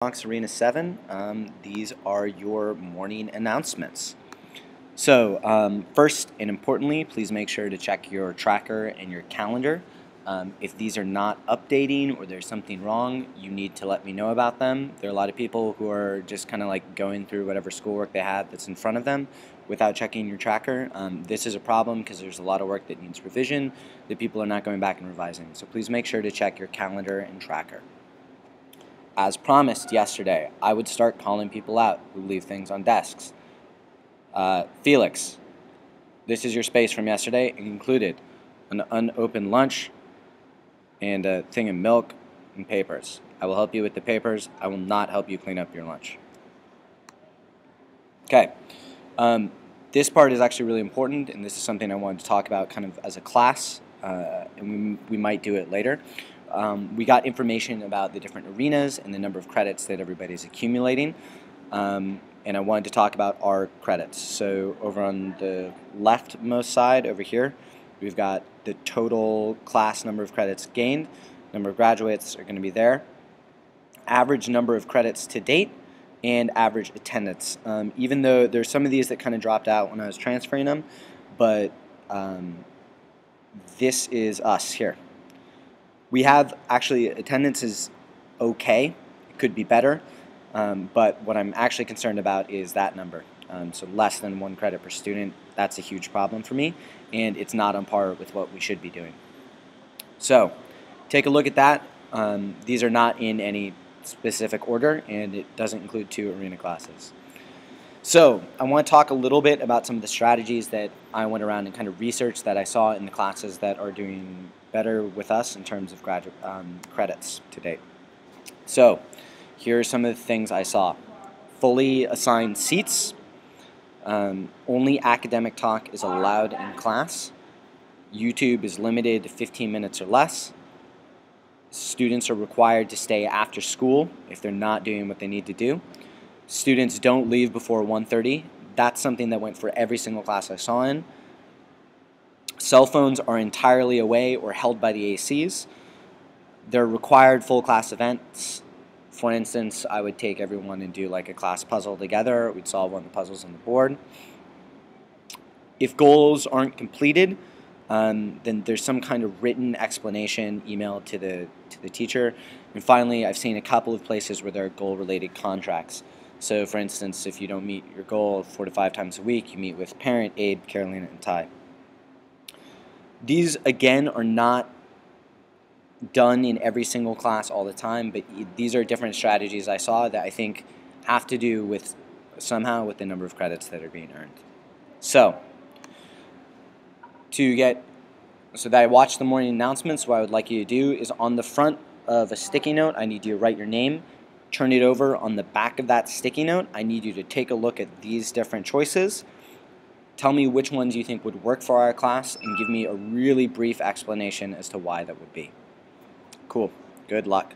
Fox Arena 7. These are your morning announcements. So, first and importantly, please make sure to check your tracker and your calendar. If these are not updating or there's something wrong, you need to let me know about them. There are a lot of people who are just kind of like going through whatever schoolwork they have that's in front of them without checking your tracker. This is a problem because there's a lot of work that needs revision that people are not going back and revising. So please make sure to check your calendar and tracker. As promised yesterday, I would start calling people out who leave things on desks. Felix, this is your space from yesterday. It included an unopened lunch and a thing of milk and papers. I will help you with the papers. I will not help you clean up your lunch. Okay. This part is actually really important, and this is something I wanted to talk about kind of as a class, and we might do it later. We got information about the different arenas and the number of credits that everybody's accumulating, and I wanted to talk about our credits. So over on the leftmost side over here, we've got the total class number of credits gained. Number of graduates are going to be there. Average number of credits to date and average attendance. Even though there's some of these that kind of dropped out when I was transferring them, but this is us here. We have actually attendance is okay. It could be better, but what I'm actually concerned about is that number. So less than 1 credit per student, that's a huge problem for me, and it's not on par with what we should be doing. So take a look at that. These are not in any specific order, and it doesn't include 2 arena classes. So I want to talk a little bit about some of the strategies that I went around and kind of researched that I saw in the classes that are doing better with us in terms of graduate credits to date. So here are some of the things I saw. Fully assigned seats. Only academic talk is allowed in class. YouTube is limited to 15 minutes or less. Students are required to stay after school if they're not doing what they need to do. Students don't leave before 1:30. That's something that went for every single class I saw in. Cell phones are entirely away or held by the ACs. They're required full class events. For instance, I would take everyone and do like a class puzzle together. We'd solve one of the puzzles on the board. If goals aren't completed, then there's some kind of written explanation emailed to the teacher. And finally, I've seen a couple of places where there are goal-related contracts. So for instance, if you don't meet your goal 4 to 5 times a week, you meet with parent, aide, Carolina, and Ty. These, again, are not done in every single class all the time, but these are different strategies I saw that I think have to do with somehow with the number of credits that are being earned. So that I watch the morning announcements, what I would like you to do is on the front of a sticky note, I need you to write your name, turn it over on the back of that sticky note. I need you to take a look at these different choices. Tell me which ones you think would work for our class and give me a really brief explanation as to why that would be. Cool. Good luck.